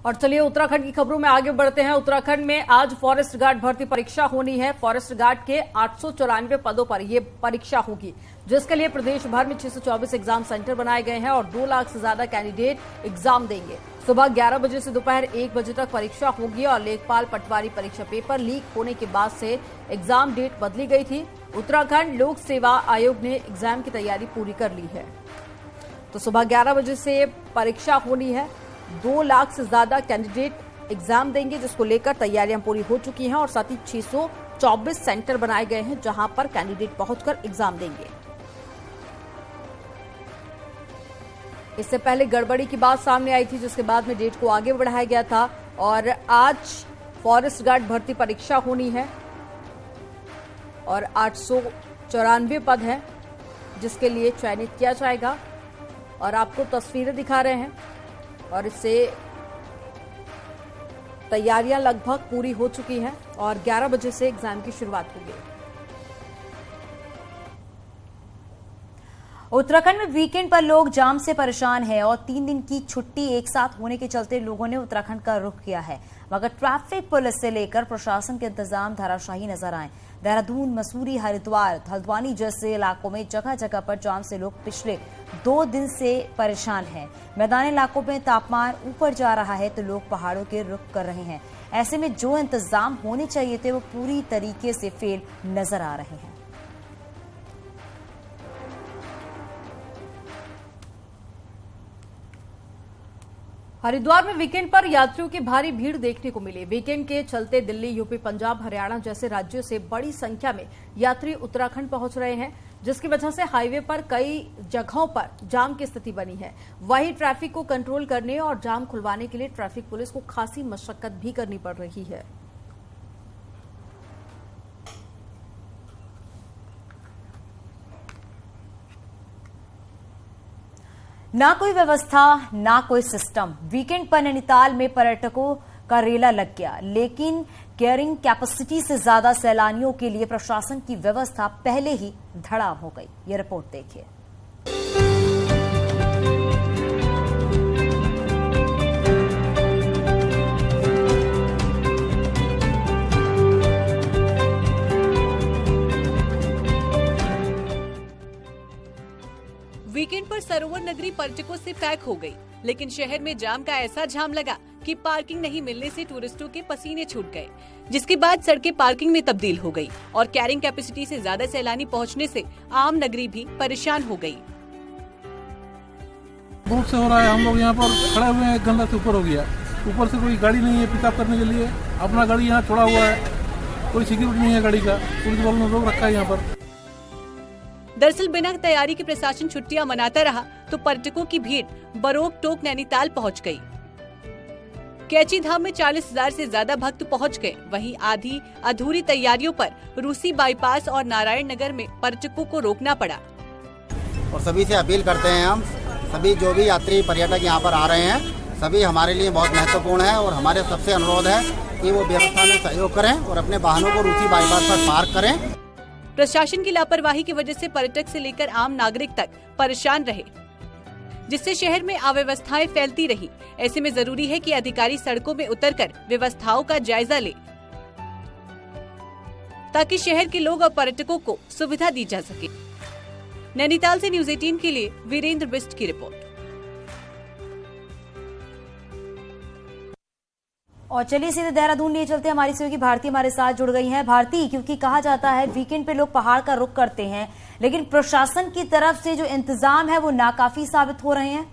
और चलिए उत्तराखंड की खबरों में आगे बढ़ते हैं। उत्तराखंड में आज फॉरेस्ट गार्ड भर्ती परीक्षा होनी है। फॉरेस्ट गार्ड के 894 पदों पर यह परीक्षा होगी, जिसके लिए प्रदेश भर में 624 एग्जाम सेंटर बनाए गए हैं और 2 लाख से ज्यादा कैंडिडेट एग्जाम देंगे। सुबह 11 बजे से दोपहर 1 बजे तक परीक्षा होगी और लेखपाल पटवारी परीक्षा पेपर लीक होने के बाद से एग्जाम डेट बदली गई थी। उत्तराखंड लोक सेवा आयोग ने एग्जाम की तैयारी पूरी कर ली है। तो सुबह 11 बजे से परीक्षा होनी है। 2 लाख से ज्यादा कैंडिडेट एग्जाम देंगे, जिसको लेकर तैयारियां पूरी हो चुकी हैं और साथ ही 624 सेंटर बनाए गए हैं जहां पर कैंडिडेट पहुंचकर एग्जाम देंगे। इससे पहले गड़बड़ी की बात सामने आई थी, जिसके बाद में डेट को आगे बढ़ाया गया था और आज फॉरेस्ट गार्ड भर्ती परीक्षा होनी है और 894 पद हैं जिसके लिए चयनित किया जाएगा। और आपको तस्वीरें दिखा रहे हैं और इससे तैयारियां लगभग पूरी हो चुकी हैं और 11 बजे से एग्जाम की शुरुआत होगी। उत्तराखंड में वीकेंड पर लोग जाम से परेशान हैं और 3 दिन की छुट्टी एक साथ होने के चलते लोगों ने उत्तराखंड का रुख किया है, मगर ट्रैफिक पुलिस से लेकर प्रशासन के इंतजाम धाराशाही नजर आए। देहरादून, मसूरी, हरिद्वार, हल्द्वानी जैसे इलाकों में जगह जगह पर जाम से लोग पिछले 2 दिन से परेशान हैं। मैदानी इलाकों में तापमान ऊपर जा रहा है तो लोग पहाड़ों के रुख कर रहे हैं। ऐसे में जो इंतजाम होने चाहिए थे वो पूरी तरीके से फेल नजर आ रहे हैं। हरिद्वार में वीकेंड पर यात्रियों की भारी भीड़ देखने को मिली। वीकेंड के चलते दिल्ली, यूपी, पंजाब, हरियाणा जैसे राज्यों से बड़ी संख्या में यात्री उत्तराखंड पहुंच रहे हैं, जिसकी वजह से हाईवे पर कई जगहों पर जाम की स्थिति बनी है। वहीं ट्रैफिक को कंट्रोल करने और जाम खुलवाने के लिए ट्रैफिक पुलिस को खासी मशक्कत भी करनी पड़ रही है। ना कोई व्यवस्था, ना कोई सिस्टम। वीकेंड पर नैनीताल में पर्यटकों का रेला लग गया, लेकिन कैरिंग कैपेसिटी से ज्यादा सैलानियों के लिए प्रशासन की व्यवस्था पहले ही धड़ाम हो गई। ये रिपोर्ट देखिए। वीकेंड पर सरोवर नगरी पर्यटकों से पैक हो गई, लेकिन शहर में जाम का ऐसा जाम लगा कि पार्किंग नहीं मिलने से टूरिस्टों के पसीने छूट गए, जिसके बाद सड़कें पार्किंग में तब्दील हो गई और कैरिंग कैपेसिटी से ज्यादा सैलानी पहुंचने से आम नगरी भी परेशान हो गई। बहुत से हो रहा है, हम लोग यहाँ पर खड़े हुए हैं, 1 घंटा से ऊपर हो गया। ऊपर से कोई गाड़ी नहीं है पिकअप करने के लिए, अपना गाड़ी यहाँ छोड़ा हुआ है, कोई सिक्योरिटी नहीं है गाड़ी का, पुलिस वालों ने रोक रखा है यहाँ पर। दरअसल बिना तैयारी के प्रशासन छुट्टियां मनाता रहा तो पर्यटकों की भीड़ बरोक टोक नैनीताल पहुंच गई। कैची धाम में 40,000 से ज्यादा भक्त पहुंच गए। वहीं आधी अधूरी तैयारियों पर रूसी बाईपास और नारायण नगर में पर्यटकों को रोकना पड़ा। और सभी से अपील करते हैं, हम सभी जो भी यात्री पर्यटक यहाँ पर आ रहे हैं, सभी हमारे लिए बहुत महत्वपूर्ण है और हमारे सबसे अनुरोध है कि वो व्यवस्था में सहयोग करें और अपने वाहनों को रूसी बाईपास पर पार्क करें। प्रशासन की लापरवाही की वजह से पर्यटक से लेकर आम नागरिक तक परेशान रहे, जिससे शहर में अव्यवस्थाएं फैलती रही। ऐसे में जरूरी है कि अधिकारी सड़कों में उतरकर व्यवस्थाओं का जायजा ले, ताकि शहर के लोग और पर्यटकों को सुविधा दी जा सके। नैनीताल से न्यूज़ 18 के लिए वीरेंद्र बिष्ट की रिपोर्ट। और चलिए सीधे देहरादून लिए चलते हैं। हमारी सहयोगी भारती हमारे साथ जुड़ गई हैं। भारती, क्योंकि कहा जाता है वीकेंड पे लोग पहाड़ का रुख करते हैं, लेकिन प्रशासन की तरफ से जो इंतजाम है वो नाकाफी साबित हो रहे हैं।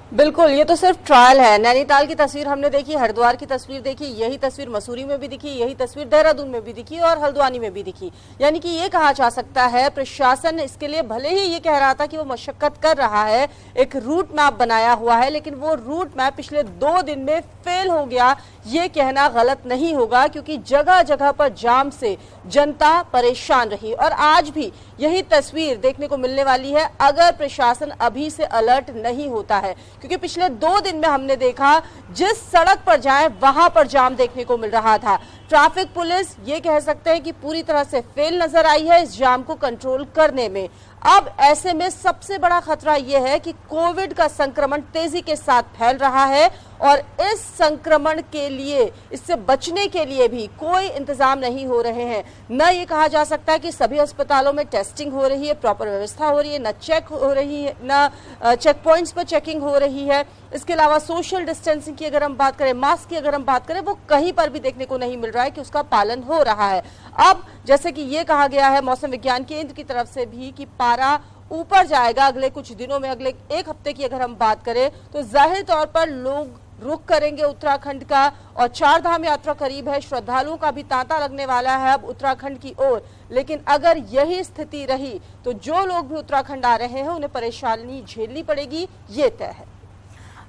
बिल्कुल, ये तो सिर्फ ट्रायल है। नैनीताल की तस्वीर हमने देखी, हरिद्वार की तस्वीर देखी, यही तस्वीर मसूरी में भी दिखी, यही तस्वीर देहरादून में भी दिखी और हल्द्वानी में भी दिखी। यानी कि ये कहा जा सकता है प्रशासन इसके लिए भले ही ये कह रहा था कि वो मशक्कत कर रहा है, एक रूट मैप बनाया हुआ है, लेकिन वो रूट मैप पिछले 2 दिन में फेल हो गया। ये कहना गलत नहीं होगा, क्योंकि जगह जगह पर जाम से जनता परेशान रही और आज भी यही तस्वीर देखने को मिलने वाली है अगर प्रशासन अभी से अलर्ट नहीं होता है। क्योंकि पिछले 2 दिन में हमने देखा जिस सड़क पर जाएं वहां पर जाम देखने को मिल रहा था। ट्रैफिक पुलिस ये कह सकते हैं कि पूरी तरह से फेल नजर आई है इस जाम को कंट्रोल करने में। अब ऐसे में सबसे बड़ा खतरा यह है कि कोविड का संक्रमण तेजी के साथ फैल रहा है और इस संक्रमण के लिए, इससे बचने के लिए भी कोई इंतजाम नहीं हो रहे हैं। न ये कहा जा सकता है कि सभी अस्पतालों में टेस्टिंग हो रही है, प्रॉपर व्यवस्था हो रही है, न चेक हो रही है, न चेक पॉइंट्स पर चेकिंग हो रही है। इसके अलावा सोशल डिस्टेंसिंग की अगर हम बात करें, मास्क की अगर हम बात करें, वो कहीं पर भी देखने को नहीं मिल रहा है कि उसका पालन हो रहा है। अब जैसे कि ये कहा गया है मौसम विज्ञान केंद्र की तरफ से भी कि पारा ऊपर जाएगा अगले कुछ दिनों में, अगले एक हफ्ते की अगर हम बात करें तो जाहिर तौर पर लोग रुख करेंगे उत्तराखंड का, और चार धाम यात्रा करीब है, श्रद्धालुओं का भी तांता लगने वाला है अब उत्तराखंड की ओर। लेकिन अगर यही स्थिति रही तो जो लोग भी उत्तराखंड आ रहे हैं उन्हें परेशानी झेलनी पड़ेगी, ये तय है।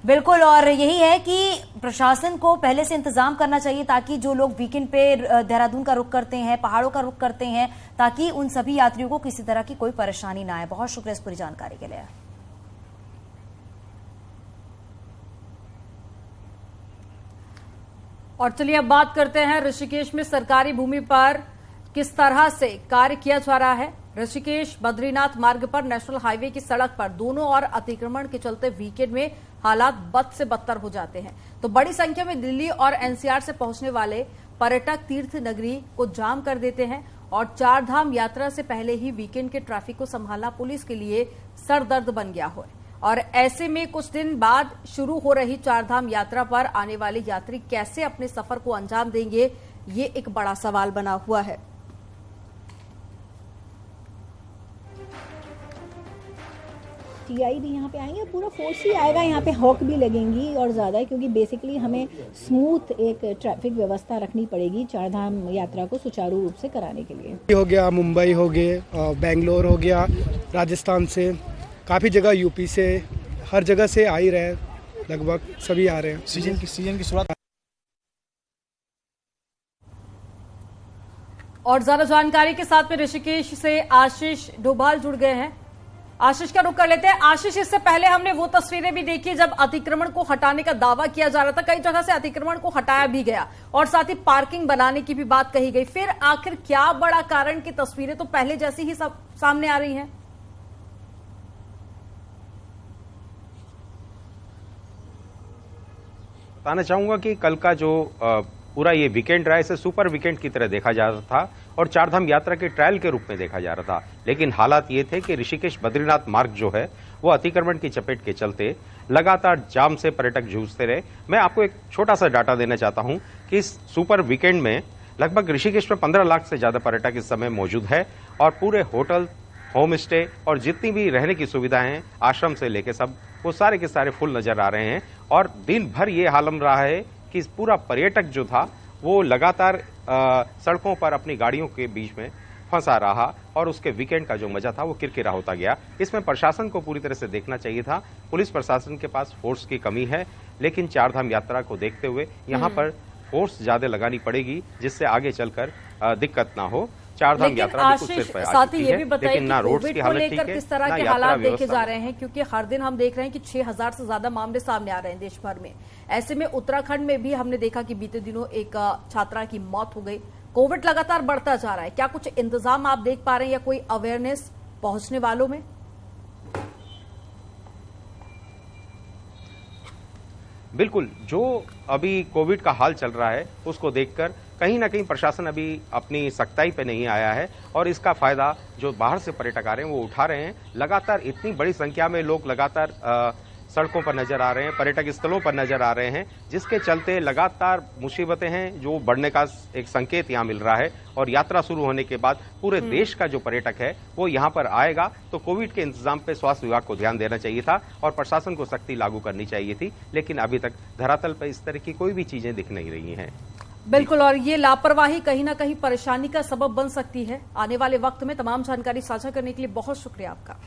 बिल्कुल, और यही है कि प्रशासन को पहले से इंतजाम करना चाहिए ताकि जो लोग वीकेंड पे देहरादून का रुख करते हैं, पहाड़ों का रुख करते हैं, ताकि उन सभी यात्रियों को किसी तरह की कोई परेशानी ना आए। बहुत शुक्रिया इस पूरी जानकारी के लिए। और चलिए अब बात करते हैं ऋषिकेश में सरकारी भूमि पर किस तरह से कार्य किया जा रहा है। ऋषिकेश बद्रीनाथ मार्ग पर नेशनल हाईवे की सड़क पर दोनों ओर अतिक्रमण के चलते वीकेंड में हालात बद से बदतर हो जाते हैं। तो बड़ी संख्या में दिल्ली और एनसीआर से पहुंचने वाले पर्यटक तीर्थ नगरी को जाम कर देते हैं और चार धाम यात्रा से पहले ही वीकेंड के ट्रैफिक को संभालना पुलिस के लिए सरदर्द बन गया है। और ऐसे में कुछ दिन बाद शुरू हो रही चार धाम यात्रा पर आने वाले यात्री कैसे अपने सफर को अंजाम देंगे, ये एक बड़ा सवाल बना हुआ है। टीआई भी यहाँ पे आएंगे, पूरा फोर्स ही आएगा, यहाँ पे हॉक भी लगेंगी और ज़्यादा, क्योंकि बेसिकली हमें स्मूथ एक ट्रैफिक व्यवस्था रखनी पड़ेगी चार धाम यात्रा को सुचारू रूप से कराने के लिए। हो गया, मुंबई हो गए, बेंगलोर हो गया, राजस्थान से, काफ़ी जगह यूपी से, हर जगह से आ ही रहे, लगभग सभी आ रहे हैं। सीजन की शुरुआत। और ज्यादा जानकारी के साथ में ऋषिकेश से आशीष डोभाल जुड़ गए हैं। आशीष का रुख कर लेते हैं। आशीष, इससे पहले हमने वो तस्वीरें भी देखी जब अतिक्रमण को हटाने का दावा किया जा रहा था, कई जगह से अतिक्रमण को हटाया भी गया और साथ ही पार्किंग बनाने की भी बात कही गई। फिर आखिर क्या बड़ा कारण की तस्वीरें तो पहले जैसी ही सब सामने आ रही हैं? बताना चाहूंगा कि कल का जो पूरा ये वीकेंड रहा, इसे सुपर वीकेंड की तरह देखा जा रहा था और चारधाम यात्रा के ट्रायल के रूप में देखा जा रहा था। लेकिन हालात ये थे कि ऋषिकेश बद्रीनाथ मार्ग जो है वो अतिक्रमण की चपेट के चलते लगातार जाम से पर्यटक जूझते रहे। मैं आपको एक छोटा सा डाटा देना चाहता हूं कि इस सुपर वीकेंड में लगभग ऋषिकेश में 15 लाख से ज्यादा पर्यटक इस समय मौजूद है और पूरे होटल, होम स्टे और जितनी भी रहने की सुविधाएं हैं, आश्रम से लेके सब, वो सारे के सारे फुल नजर आ रहे हैं। और दिन भर ये हालम रहा है कि पूरा पर्यटक जो था वो लगातार सड़कों पर अपनी गाड़ियों के बीच में फंसा रहा और उसके वीकेंड का जो मजा था वो किरकिरा होता गया। इसमें प्रशासन को पूरी तरह से देखना चाहिए था। पुलिस प्रशासन के पास फोर्स की कमी है, लेकिन चारधाम यात्रा को देखते हुए यहाँ पर फोर्स ज्यादा लगानी पड़ेगी जिससे आगे चलकर दिक्कत ना हो। चारधाम यात्रा साथ ही ये भी बताइए कि कोविड को लेकर किस तरह के हालात देखे जा रहे हैं, क्योंकि हर दिन हम देख रहे हैं कि 6000 से ज्यादा मामले सामने आ रहे हैं देश भर में। ऐसे में उत्तराखंड में भी हमने देखा कि बीते दिनों एक छात्रा की मौत हो गई। कोविड लगातार बढ़ता जा रहा है, क्या कुछ इंतजाम आप देख पा रहे हैं या कोई अवेयरनेस पहुंचने वालों में? बिल्कुल, जो अभी कोविड का हाल चल रहा है उसको देखकर कहीं ना कहीं प्रशासन अभी अपनी सख्ताई पे नहीं आया है और इसका फायदा जो बाहर से पर्यटक आ रहे हैं वो उठा रहे हैं। लगातार इतनी बड़ी संख्या में लोग लगातार सड़कों पर नजर आ रहे हैं, पर्यटक स्थलों पर नजर आ रहे हैं, जिसके चलते लगातार मुसीबतें हैं जो बढ़ने का एक संकेत यहाँ मिल रहा है। और यात्रा शुरू होने के बाद पूरे देश का जो पर्यटक है वो यहाँ पर आएगा तो कोविड के इंतजाम पे स्वास्थ्य विभाग को ध्यान देना चाहिए था और प्रशासन को सख्ती लागू करनी चाहिए थी, लेकिन अभी तक धरातल पर इस तरह की कोई भी चीजें दिख नहीं रही हैं। बिल्कुल, और ये लापरवाही कहीं ना कहीं परेशानी का सबब बन सकती है आने वाले वक्त में। तमाम जानकारी साझा करने के लिए बहुत शुक्रिया आपका।